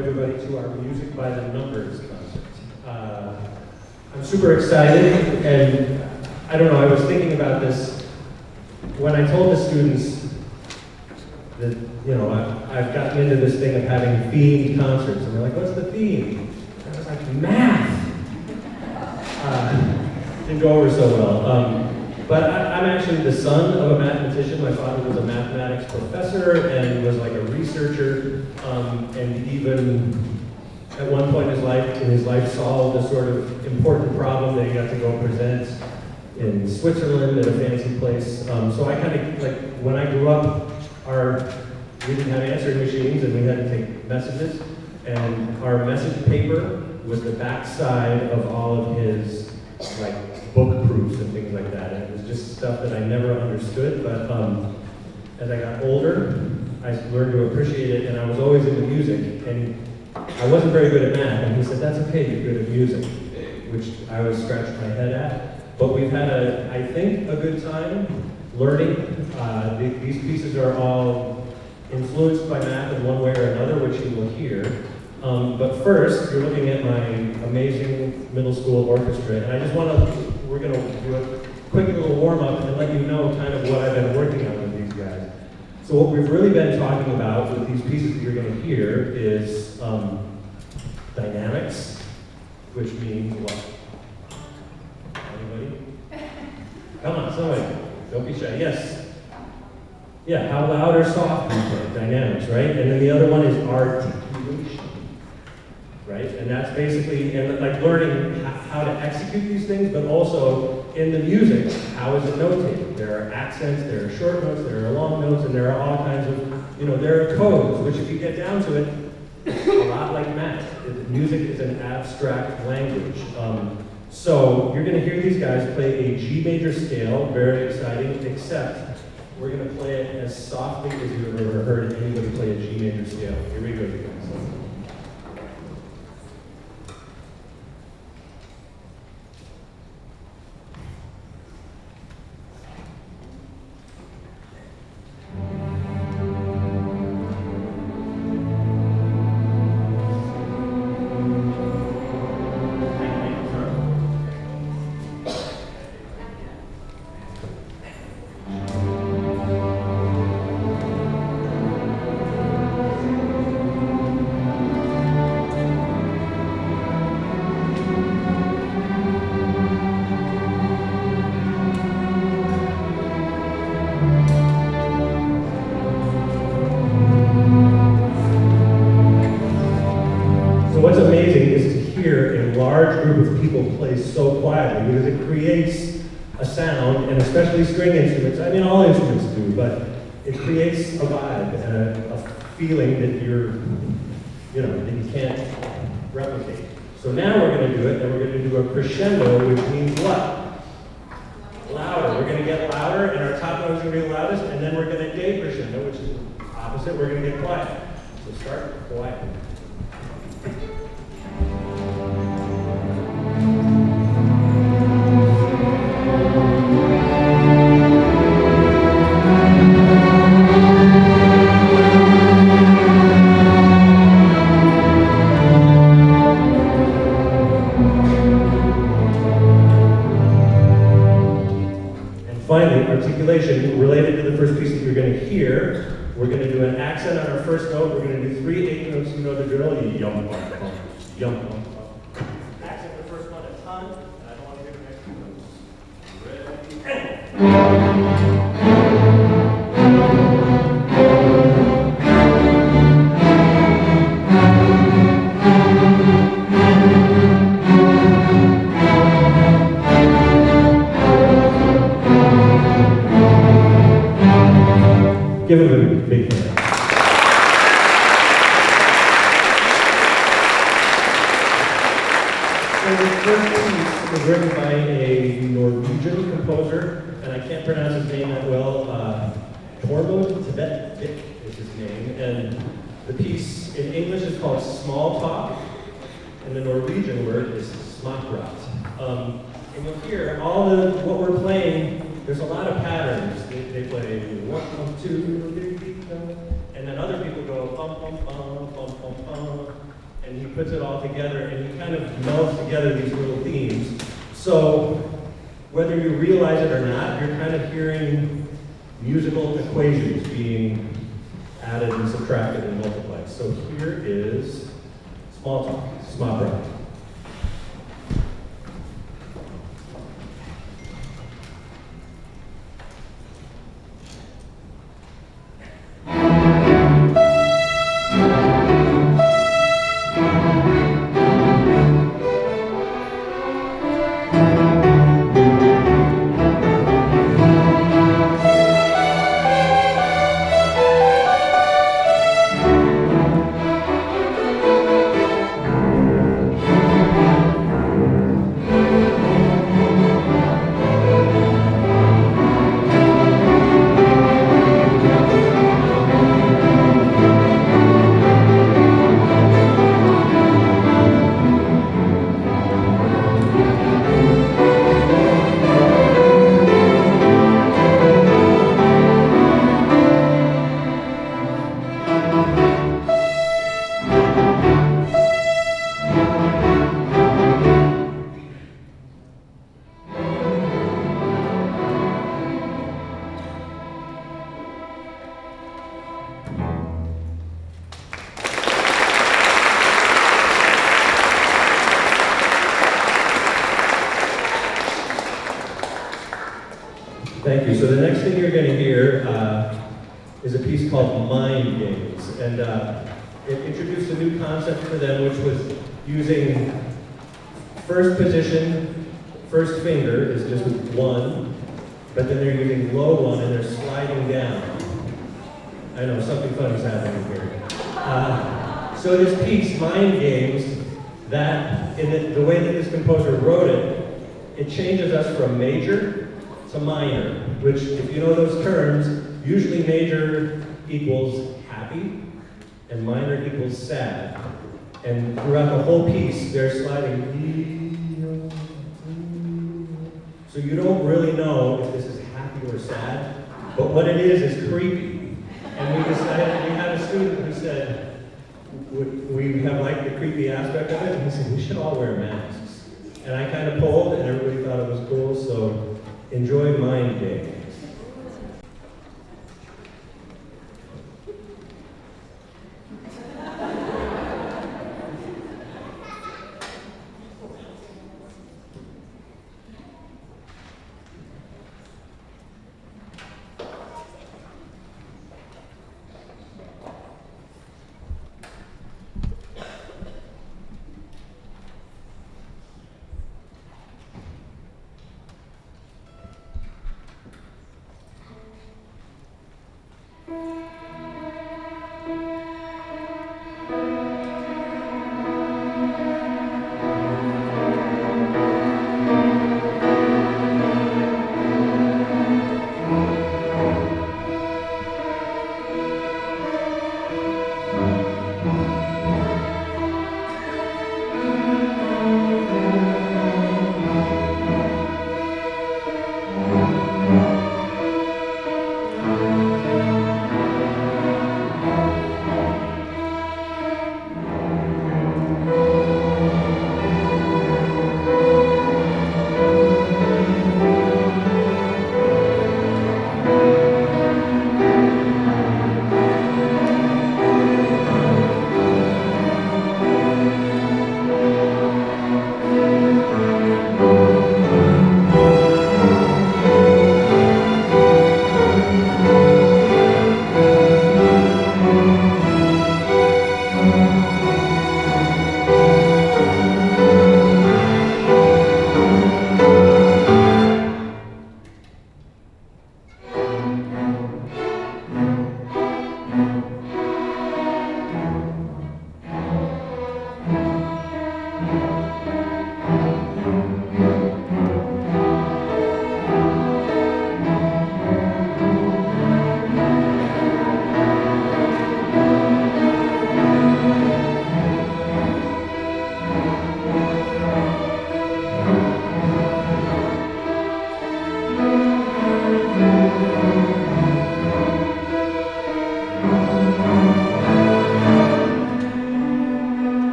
everybody to our Music by the Numbers concert. I'm super excited, and I don't know, I was thinking about this when I told the students that, you know, I've gotten into this thing of having themed concerts, and they're like, what's the theme? And I was like, math! Didn't go over so well. But I'm actually the son of a mathematician. My father was a mathematics professor and was like a researcher, and even at one point in his life solved a sort of important problem that he got to go present in Switzerland at a fancy place. So I kind of, like, when I grew up, we didn't have answering machines and we had to take messages, and our message paper was the back side of all of his, like, book proofs and things like that. And it was just stuff that I never understood, but as I got older, I learned to appreciate it, and I was always into music, and I wasn't very good at math, and he said, that's okay, you're good at music, which I was scratching my head at. But we've had, I think, a good time learning. These pieces are all influenced by math in one way or another, which you will hear. But first, you're looking at my amazing middle school orchestra, and I just we're going to do a quick little warm-up and let you know kind of what I've been working on with these guys. So what we've really been talking about with these pieces that you're going to hear is dynamics, which means what? Anybody? Come on, somebody. Don't be shy. Yes. Yeah, how loud or soft we play, dynamics, right? And then the other one is articulation, right? And that's basically, and like learning how to execute these things, but also in the music, how is it notated? There are accents, there are short notes, there are long notes, and there are all kinds of, there are codes, which if you get down to it, it's a lot like math. Music is an abstract language. So you're gonna hear these guys play a G major scale, very exciting, except we're gonna play it as softly as you've ever heard anybody play a G major scale. Here we go, you guys. What's amazing is to hear a large group of people play so quietly, because it creates a sound, and especially string instruments, I mean all instruments do, but it creates a vibe and a feeling that that you can't replicate. So now we're going to do it, and we're going to do a crescendo, which means what? Louder. We're going to get louder, and our top note is going to be the loudest, and then we're going to decrescendo, which is the opposite. We're going to get quiet. So start quiet. Finally, articulation, related to the first piece that you're going to hear. We're going to do an accent on our first note. We're going to do 3 8 notes. You know the drill. Yum, bum, bum, yum, bum, bum. Accent the first one a ton, and I don't want to hear the next two notes. Ready? Give him a big hand. So this first piece was written by a Norwegian composer, and I can't pronounce his name that well. Tormod Tibet is his name, and the piece in English is called Small Talk, and the Norwegian word is smakrat. And you'll hear what we're playing. There's a lot of patterns. They play 1, 2, 3, and then other people go bum bum bum bum bum bum. and he puts it all together, and he kind of melds together these little themes. So whether you realize it or not, you're kind of hearing musical equations being added and subtracted and multiplied. So here is small talk, small talk. Thank you. So the next thing you're going to hear is a piece called Mind Games. And it introduced a new concept for them, which was using first position, first finger is just one, but then they're using low one and they're sliding down. I know, something funny's happening here. So this piece, Mind Games, that in the way that this composer wrote it, it changes us from major to minor, which, if you know those terms, usually major equals happy and minor equals sad. And throughout the whole piece, they're sliding. So you don't really know if this is happy or sad, but what it is creepy. And we decided, we had a student who said, we have like the creepy aspect of it, and he said, we should all wear masks. And I kind of pulled, and everybody thought it was cool, so enjoy Mind Games.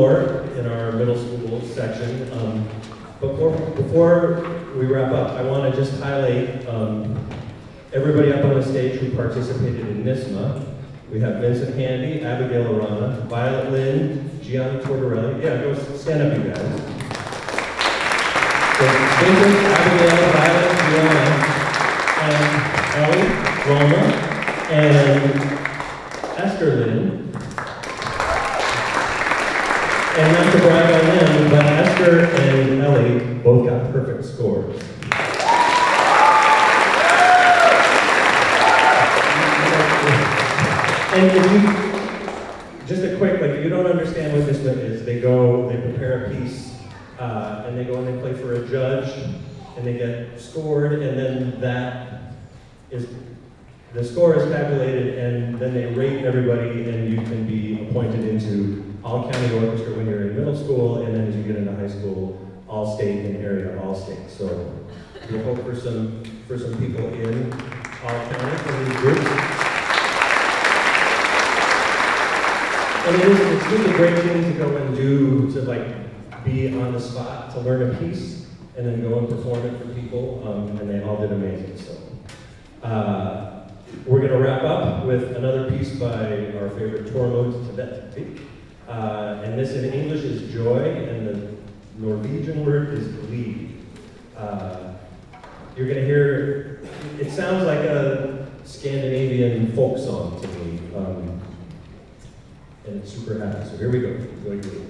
more in our middle school section. Before we wrap up, I want to just highlight everybody up on the stage who participated in NISMA. We have Vincent Handy, Abigail Arana, Violet Lynn, Gianna Tortorelli. Yeah, go stand up, you guys. So Vincent, Abigail, Violet, Gianna, and Ellie, Roma, and Esther Lynn. And not to brag on them, but Esther and Ellie both got perfect scores. And if you, just a quick, like if you don't understand what this is, they prepare a piece, and they go and they play for a judge, and they get scored, and then the score is calculated, and then they rate everybody, and you can be appointed into all-county orchestra when you're in middle school, and then as you get into high school, all-state and area all-state. So we'll hope for some people in all-county from these groups. And it's really a great thing to go and do, to like be on the spot, to learn a piece, and then go and perform it for people, and they all did amazing. So we're going to wrap up with another piece by our favorite Tormod Tibet. And this in English is joy, and the Norwegian word is glee. You're going to hear, it sounds like a Scandinavian folk song to me. And it's super happy. So here we go. Joy glee.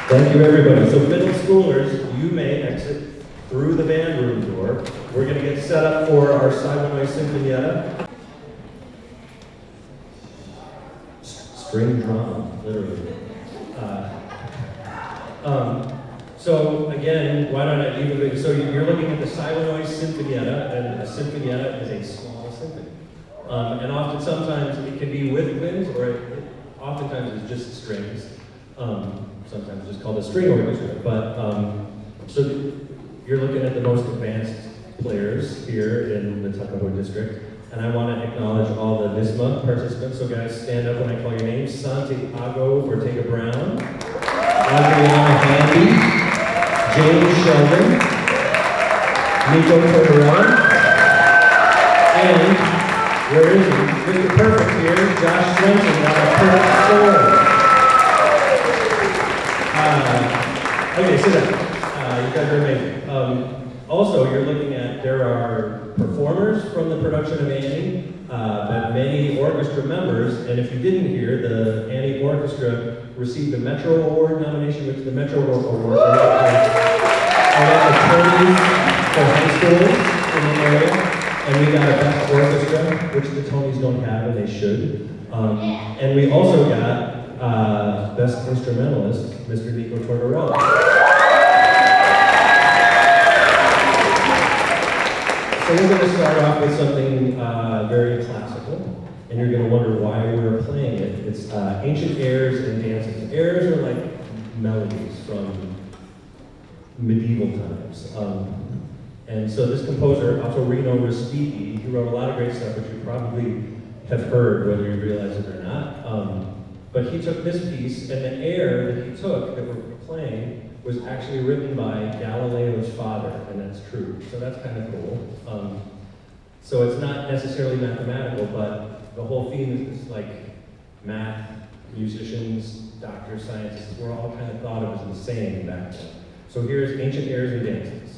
Thank you, everybody. So middle schoolers, you may exit through the band room door. We're going to get set up for our Silent Sinfonietta. String drama, literally. So again, why don't I leave it? So you're looking at the Silent Sinfonietta, and a sinfonietta is a small symphony. And sometimes it can be with winds, or oftentimes it's just strings. Sometimes just called a string orchestra. But so you're looking at the most advanced players here in the Tuckahoe district. And I want to acknowledge all the NISMA participants. So guys, stand up when I call your names. Santiago Ortega Brown, Adriana Handy, James Sheldon, Nico Tortorella, and where is he? Mr. Perfect here, Josh Swenson got a perfect score. Okay, sit down. You guys are amazing. Also, you're looking at, there are performers from the production of Annie, but many orchestra members. And if you didn't hear, the Annie Orchestra received a Metro Award nomination, which is the Metro Award for Tonys for high schools in the area. And we got a Best Orchestra, which the Tonys don't have, and they should. And we also got Best Instrumentalist, Mr. Nico Tortorella. So we're going to start off with something very classical, and you're going to wonder why we're playing it. It's ancient airs and dances. Airs are like melodies from medieval times. And so this composer, Ottorino Respighi, he wrote a lot of great stuff, which you probably have heard, whether you realize it or not. But he took this piece, and the air that he took, that we're playing, was actually written by Galileo's father, and that's true. So that's kind of cool. So it's not necessarily mathematical, but the whole theme is like math, musicians, doctors, scientists, we're all kind of thought of as the same back then. So here's Ancient Airs and Dances.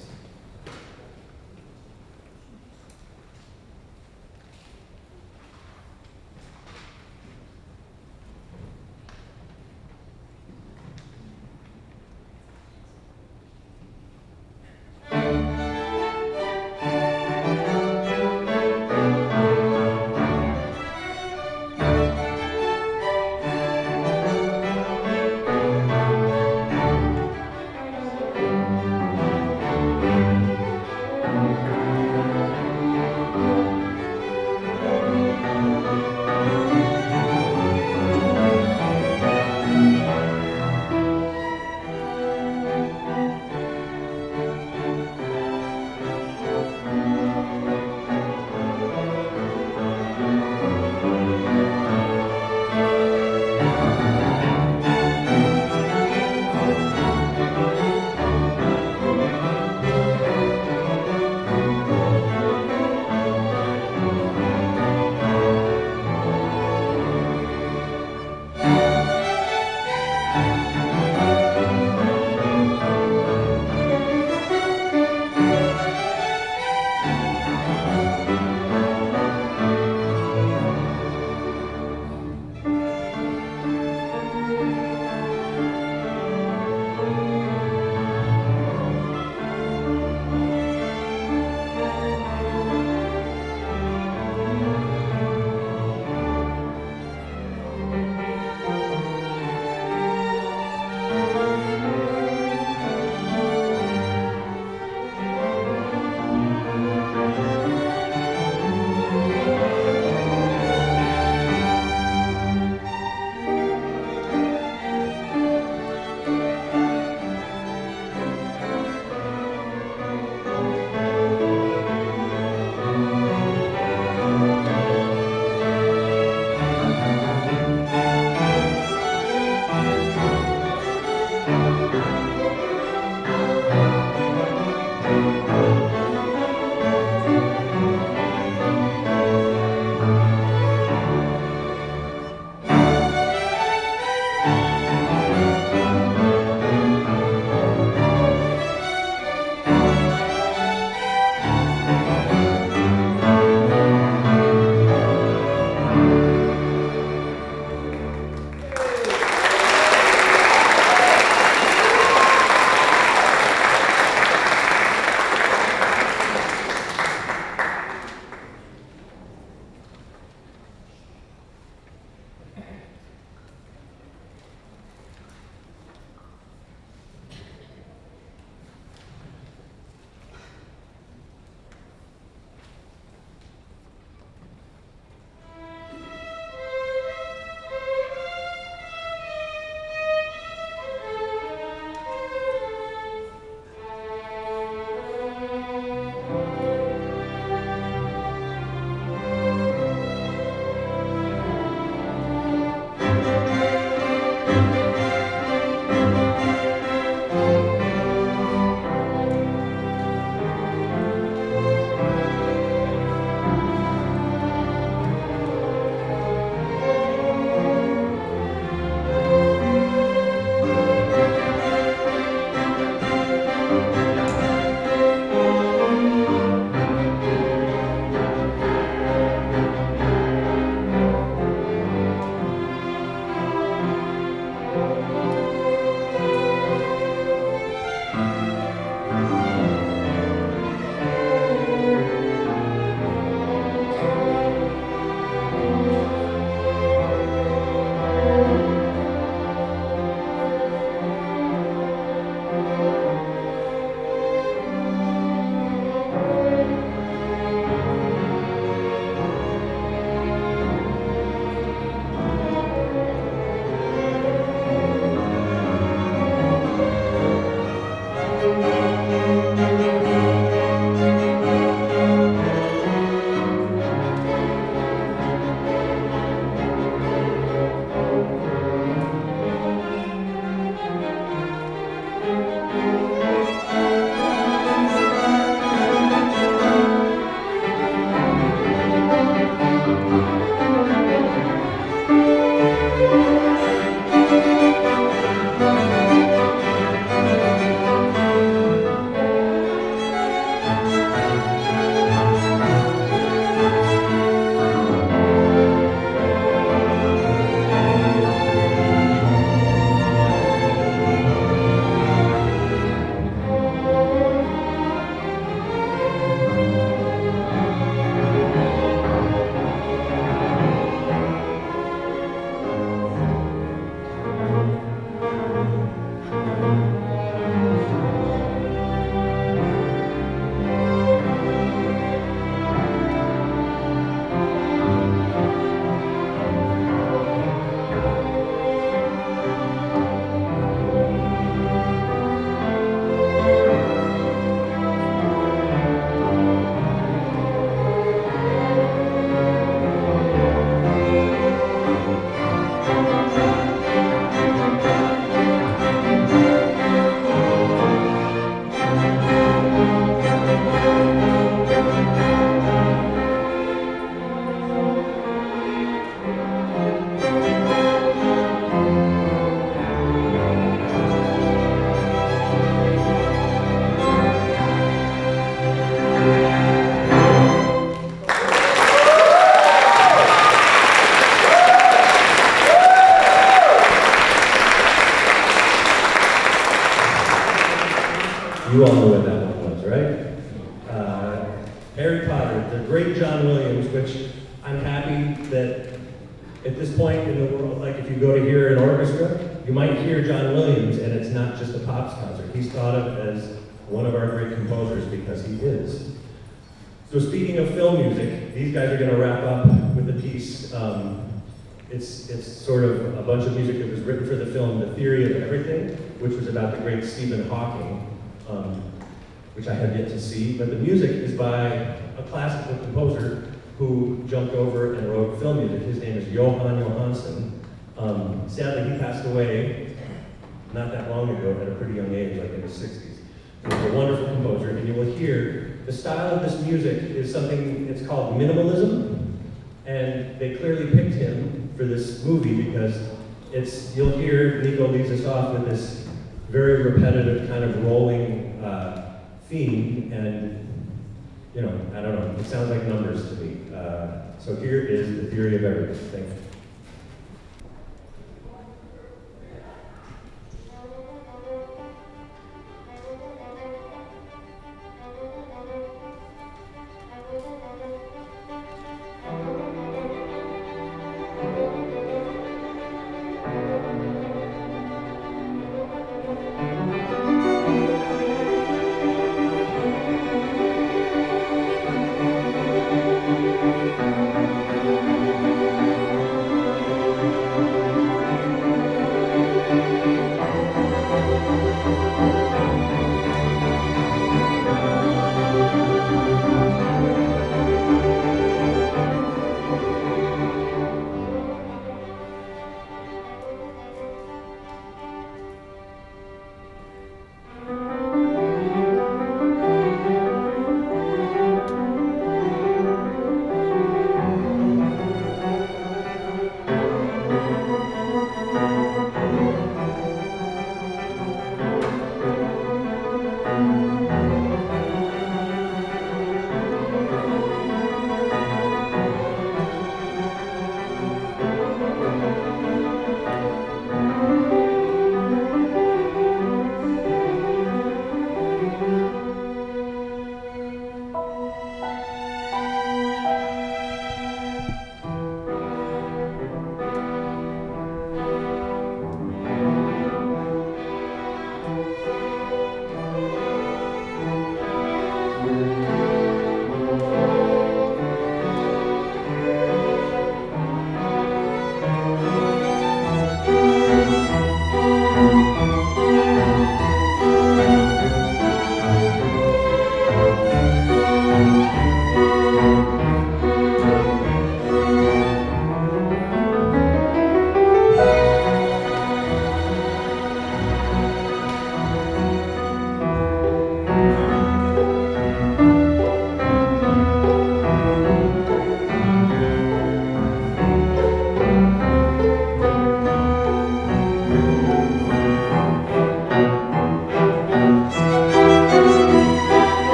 You all know what that one was, right? Harry Potter, the great John Williams, which I'm happy that at this point in the world, like if you go to hear an orchestra, you might hear John Williams and it's not just a pops concert. He's thought of as one of our great composers because he is. So speaking of film music, these guys are going to wrap up with a piece. It's sort of a bunch of music that was written for the film The Theory of Everything, which was about the great Stephen Hawking, which I have yet to see. But the music is by a classical composer who jumped over and wrote film music. His name is Johann Johansson. Sadly, he passed away not that long ago at a pretty young age, like in his 60s. He was a wonderful composer, and you will hear the style of this music is something, it's called minimalism, and they clearly picked him for this movie because you'll hear Nico leads us off with this very repetitive kind of rolling theme, and you know, I don't know, it sounds like numbers to me. So here is The Theory of Everything. Thank you.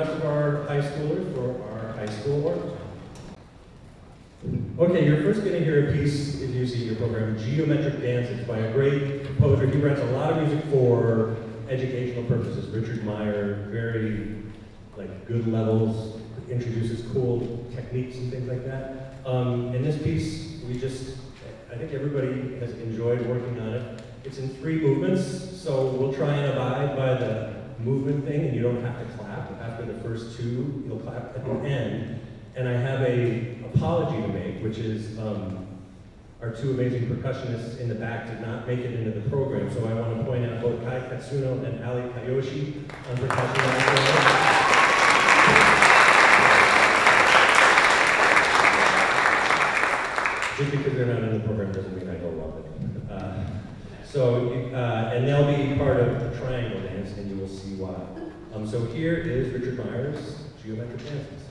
rest of our high schoolers for our high school orchestra. Okay, you're first going to hear a piece, if you see your program, Geometric Dances, by a great composer. He writes a lot of music for educational purposes. Richard Meyer, very good levels, introduces cool techniques and things like that. In this piece, I think everybody has enjoyed working on it. It's in 3 movements, so we'll try and abide by the movement thing, and you don't have to clap after the first 2. You'll clap at the end. And I have an apology to make, which is our 2 amazing percussionists in the back did not make it into the program, so I want to point out both Kai Katsuno and Ali Kayoshi on percussion. Just because they're not in the program doesn't mean I don't love it. And they'll be part of the triangle dance, and you will see why. So here is Richard Meyer's Geometric Dances.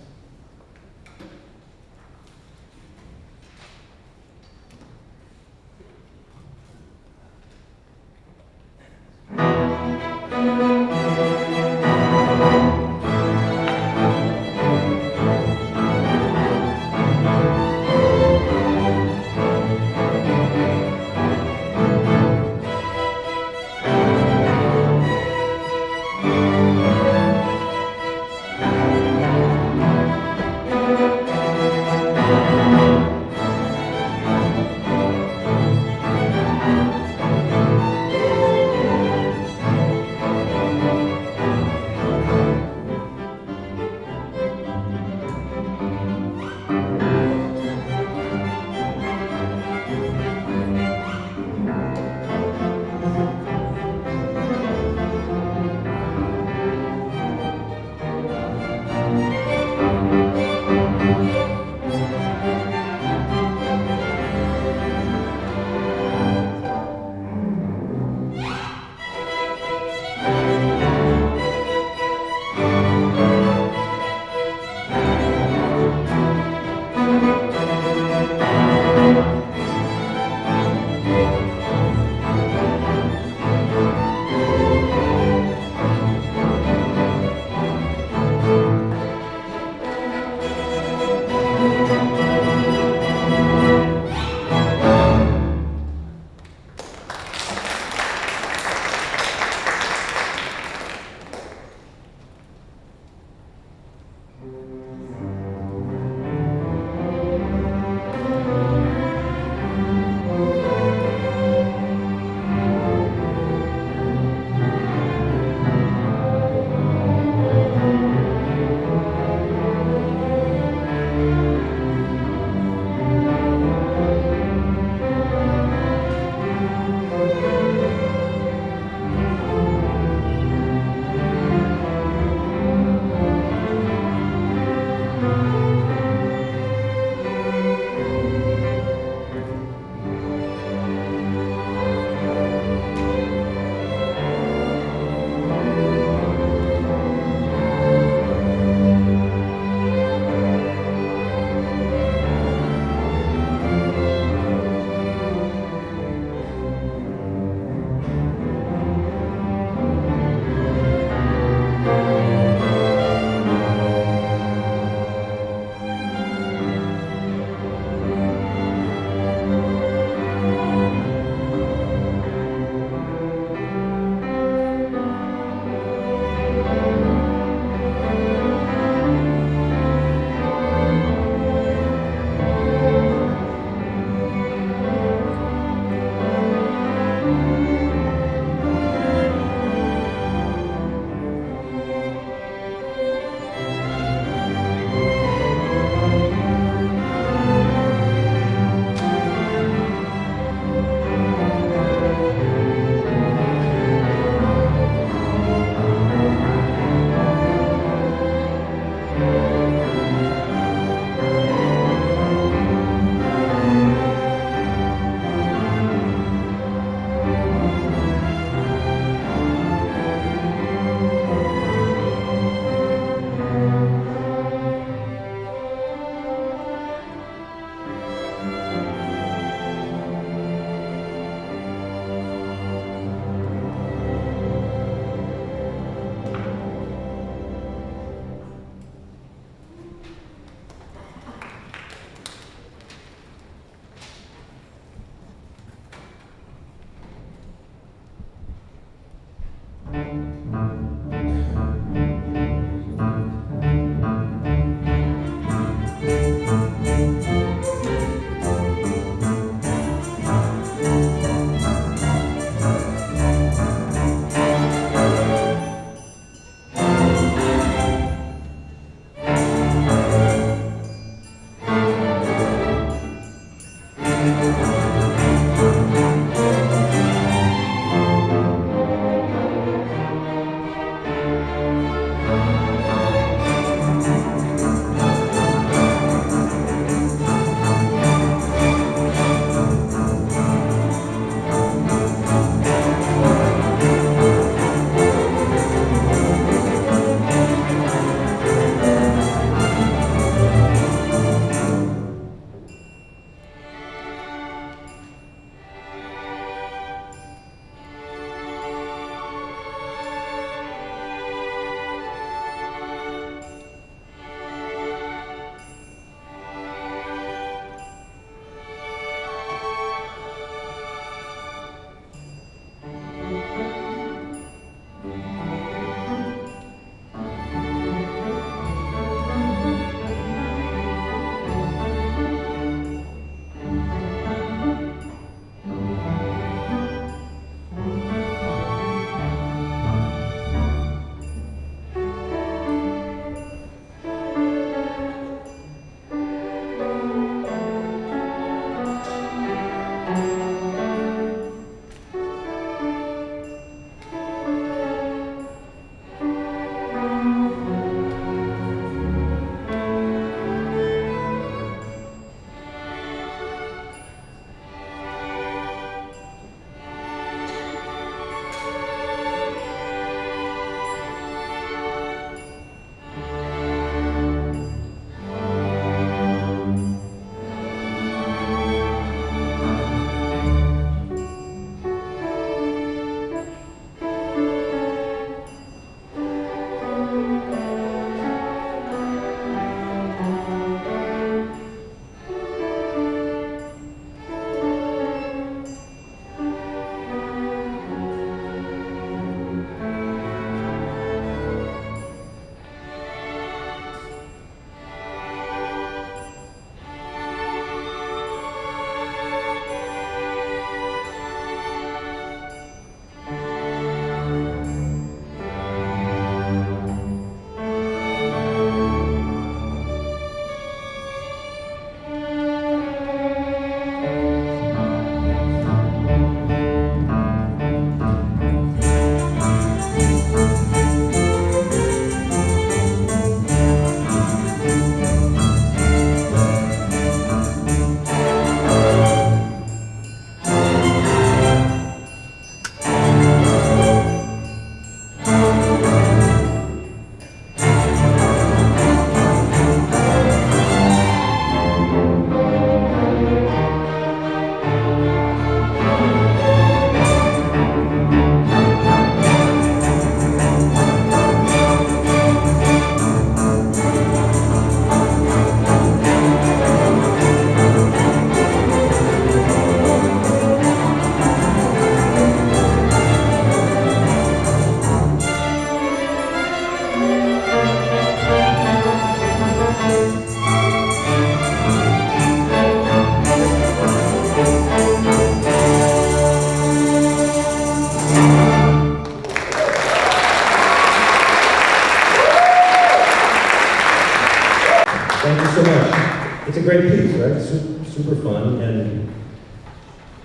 Thank you so much. It's a great piece, right? Super fun. And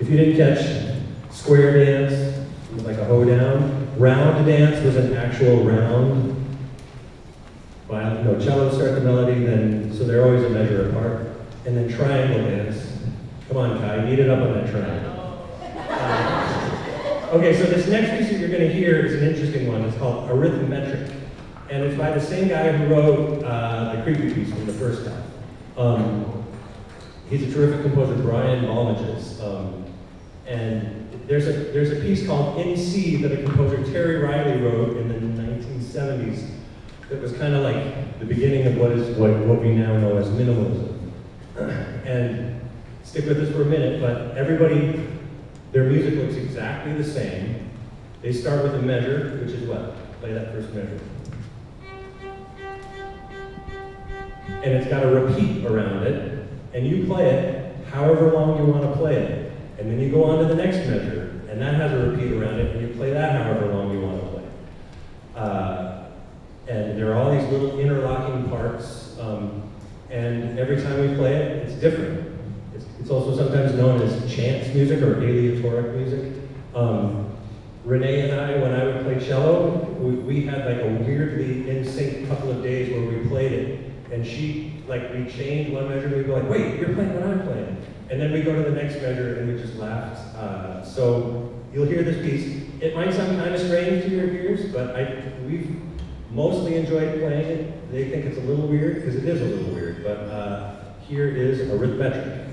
if you didn't catch, square dance was like a hoedown. Round dance was an actual round. Cello start the melody, then so they're always a measure apart. And then triangle dance. Come on, Kai, eat it up on that triangle. Okay, so this next piece that you're going to hear is an interesting one. It's called Arithmetric. And it's by the same guy who wrote the creepy piece from the first time. He's a terrific composer, Brian Balmages. And there's a piece called In C that a composer, Terry Riley, wrote in the 1970s that was kind of like the beginning of what we now know as minimalism. And stick with this for a minute, but everybody, their music looks exactly the same. They start with a measure, which is what? Play that first measure. And it's got a repeat around it, and you play it however long you want to play it. And then you go on to the next measure, and that has a repeat around it, and you play that however long you want to play. And there are all these little interlocking parts, and every time we play it, it's different. It's also sometimes known as chance music or aleatoric music. Renee and I, when I would play cello, we had like a weirdly in sync couple of days where we played it. And we changed one measure, and we'd be like, wait, you're playing what I'm playing. And then we go to the next measure, and we just laughed. So you'll hear this piece. It might sound kind of strange to your ears, but we've mostly enjoyed playing it. They think it's a little weird, because it is a little weird, but here is Arithmetric.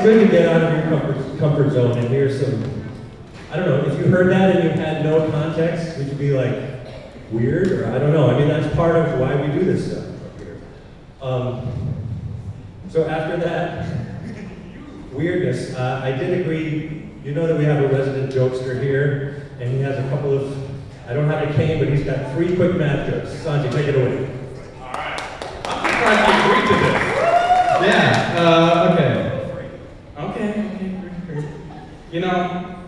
good to get out of your comfort zone and hear some, I don't know, if you heard that and you had no context, would you be like, weird? Or I don't know. I mean, that's part of why we do this stuff up here. So after that weirdness, I did agree, you know that we have a resident jokester here, and he has a couple of, I don't have a cane, but he's got 3 quick math jokes. Sanjay, take it away. All right. I'm surprised you agreed to this. Yeah, okay. Okay, great. You know,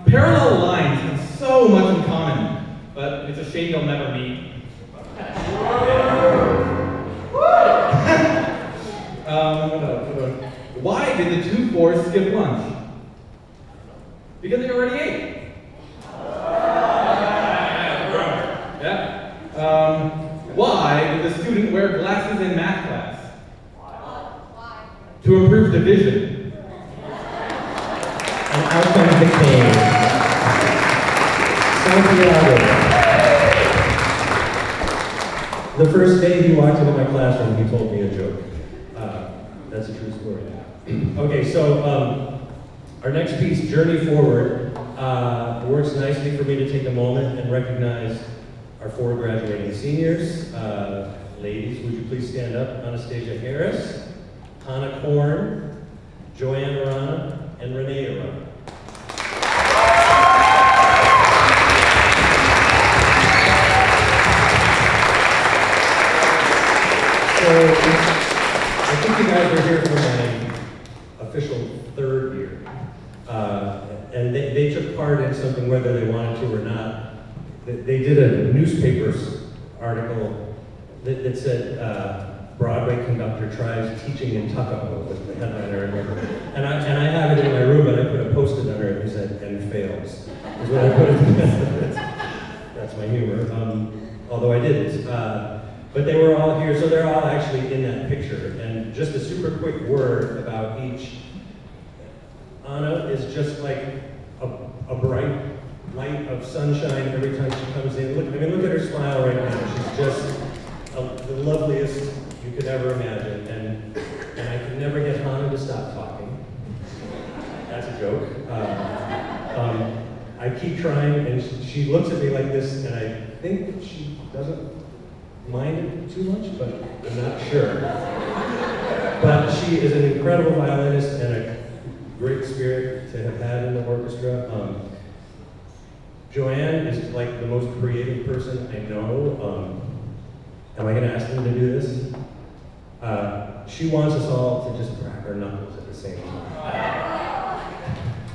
parallel lines have so much in common, but it's a shame they'll never meet. Why did the 2 fours skip lunch? Because they already ate. Yeah. Why did the student wear glasses in math class? Why? To improve division. And out comes the cane. Santiago. The first day he walked into my classroom, he told me a joke. That's a true story. Okay, so our next piece, Journey Forward, works nicely for me to take a moment and recognize our 4 graduating seniors. Ladies, would you please stand up? Anastasia Harris, Hannah Korn, Joanne Arana, and Renee Arana. So, I think you guys are here for my official 3rd year. And they took part in something whether they wanted to or not. They did a newspaper's article that said, Broadway conductor tries teaching in Tuckahoe, was the headline I remember. And I have it in my room, and I put a post-it under it that said, and fails. Is what I put it. That's my humor, although I didn't. But they were all here, so they're all actually in that picture. And just a super quick word about each. Anna is just like a bright light of sunshine every time she comes in. Look at her smile right now. She's just the loveliest you could ever imagine. And I can never get Hannah to stop talking. That's a joke. I keep trying, and she looks at me like this, and I think she doesn't mind it too much, but I'm not sure. But she is an incredible violinist and a great spirit to have had in the orchestra. Joanne is like the most creative person I know. Am I going to ask them to do this? She wants us all to just crack our knuckles at the same time.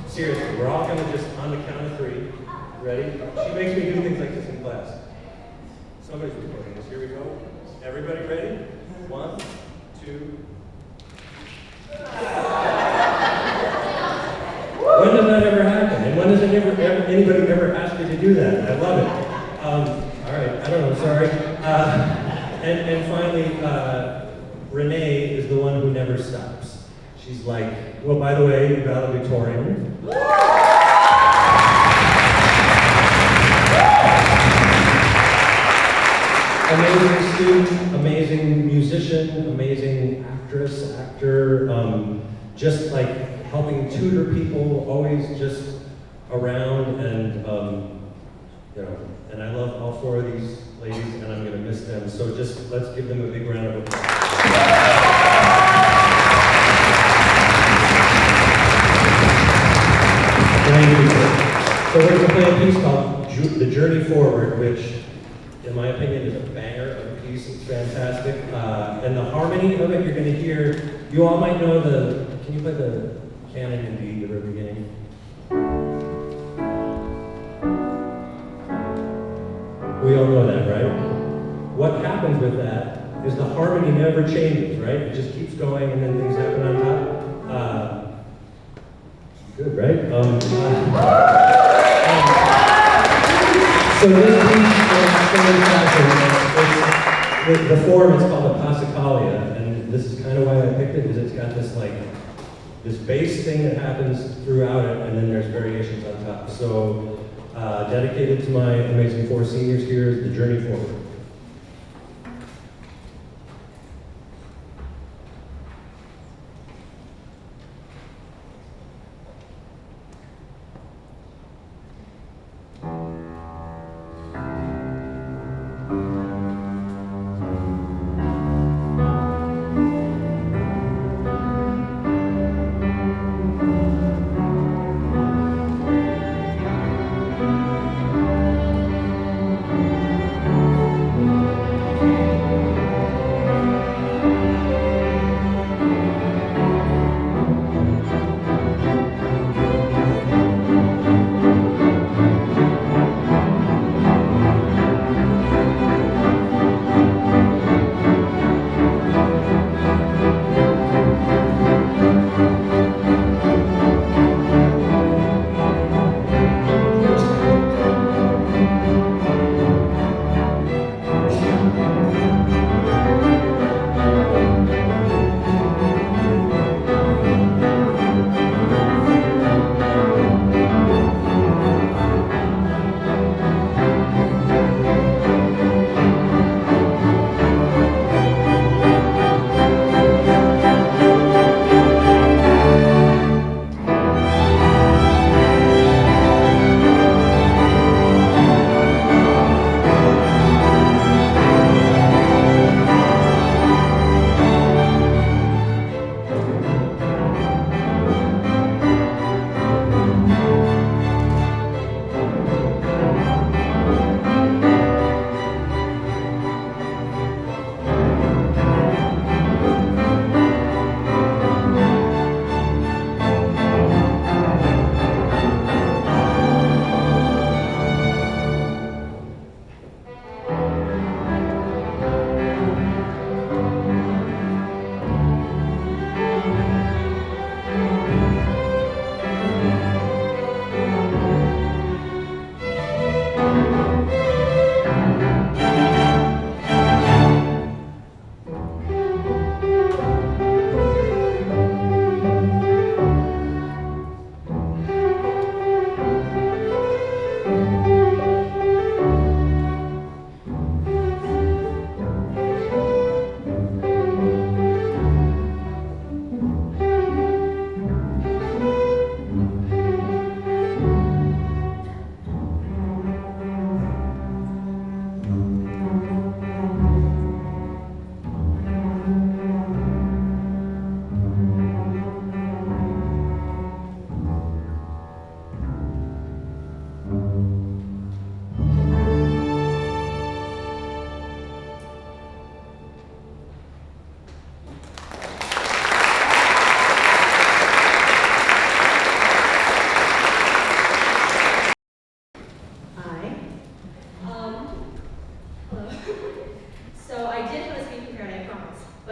Seriously, we're all going to just, on the count of 3, ready? She makes me do things like this in class. Somebody's recording this. Here we go. Everybody ready? 1, 2. When does that ever happen? And when does anybody ever ask you to do that? I love it. All right. I don't know. Sorry. And finally, Renee is the one who never stops. She's like, well, by the way, valedictorian. Amazing student, amazing musician, amazing actress, actor, just like helping tutor people, always just around, and you know, and I love all 4 of these ladies, and I'm going to miss them. So just let's give them a big round of applause. Thank you. So we're going to play a piece called The Journey Forward, which, in my opinion, is a banger of a piece. It's fantastic. And the harmony of it, you're going to hear, you all might know can you play the canon in D at the very beginning? We all know that, right? What happens with that is the harmony never changes, right? It just keeps going and then things happen on top. Good, right? So this piece is the form is called a Passacaglia, and this is kind of why I picked it, is it's got this like this bass thing that happens throughout it, and then there's variations on top. So dedicated to my amazing 4 seniors here is The Journey Forward.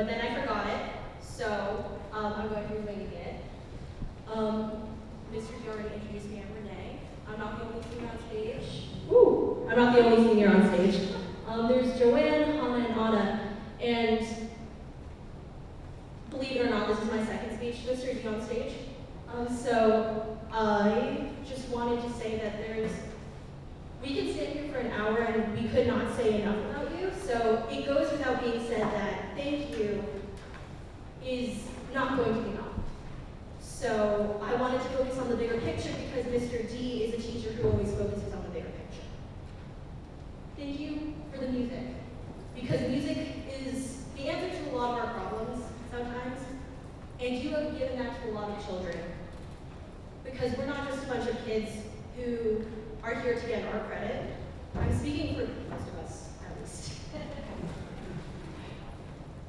then I forgot it, so I'm going to be winging it. Mr. G already introduced me. I'm Renee. I'm not the only senior on stage. Woo! I'm not the only senior on stage. There's Joanne, Hannah, and Anna, and believe it or not, this is my second speech to Mr. G on stage. So I just wanted to say that we could sit here for an hour and we could not say enough about you. So it goes without being said that thank you is not going to be enough. So I wanted to focus on the bigger picture because Mr. D is a teacher who always focuses on the bigger picture. Thank you for the music, because music is the answer to a lot of our problems sometimes, and you have given that to a lot of children. Because we're not just a bunch of kids who are here to get our credit. I'm speaking for most of us, at least.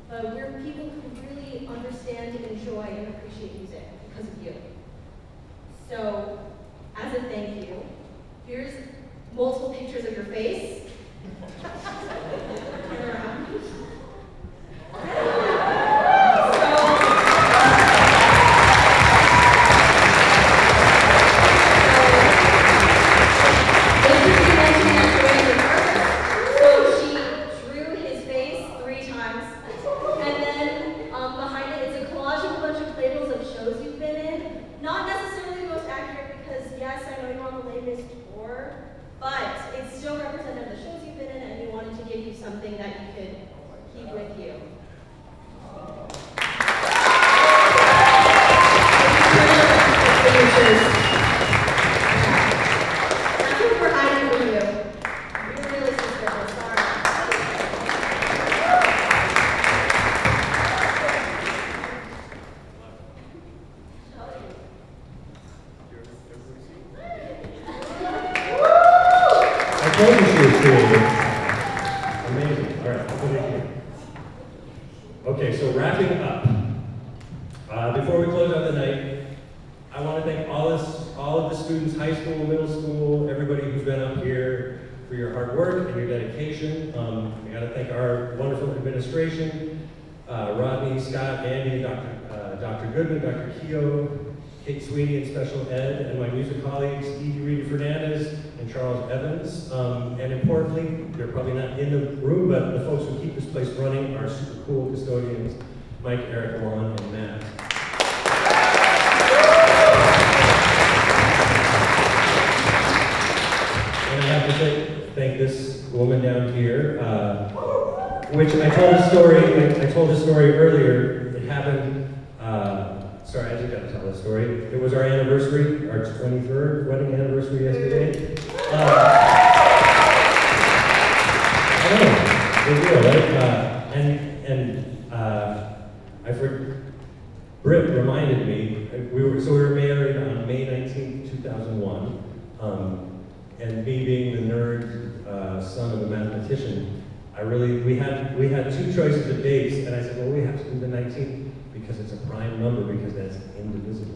But we're people who really understand and enjoy and appreciate music because of you. So, as a thank you, here's multiple pictures of your face. Turn around. But it's still representative of the shows you've been in, and we wanted to give you something that you could keep with you. That's what we're hiding from you. You're really suspicious, sorry. I told you she was creative. Amazing. All right, put it here. Okay, so wrapping up. Before we close out the night, I want to thank all of the students, high school, middle school, everybody who's been up here for your hard work and your dedication. I got to thank our wonderful administration, Rodney, Scott, Andy, Dr. Goodman, Dr. Keogh, Kate Sweeney in special ed, and my music colleagues, Edie Reedy Fernandez and Charles Evans. And importantly, they're probably not in the room, but the folks who keep this place running are super cool custodians, Mike, Eric, Alon, and Matt. And I have to thank this woman down here, which I told a story earlier. It happened, sorry, I just got to tell this story. It was our anniversary, our 23rd wedding anniversary yesterday. I know, big deal, right? Britt reminded me, we were married on May 19th, 2001, and me being the nerd son of a mathematician, we had two choices of dates, and I said, well, we have to do the 19th because it's a prime number because that's indivisible.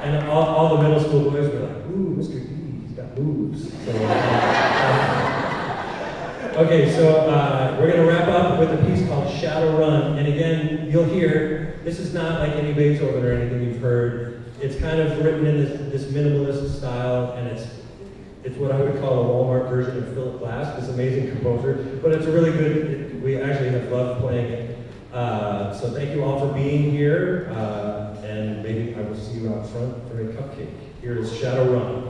And all the middle school boys were like, ooh, Mr. D, he's got moves. Okay, so we're going to wrap up with a piece called Shadow Run. And again, you'll hear, this is not like any Beethoven or anything you've heard. It's kind of written in this minimalist style, and it's what I would call a Walmart version of Philip Glass, this amazing composer. But it's really good. We actually have loved playing it. So thank you all for being here, and maybe I will see you out front for a cupcake. Here is Shadow Run.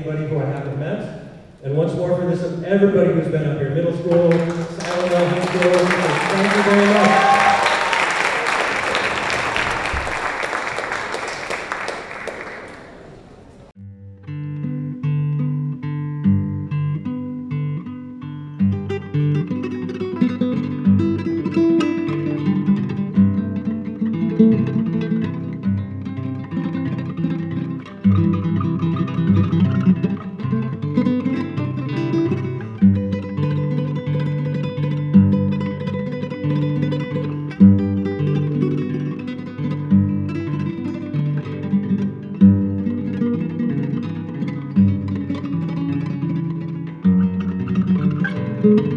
anybody who I haven't met. And once more for this, everybody who's been up here, middle school, silent high school, thank you very much. Thank you.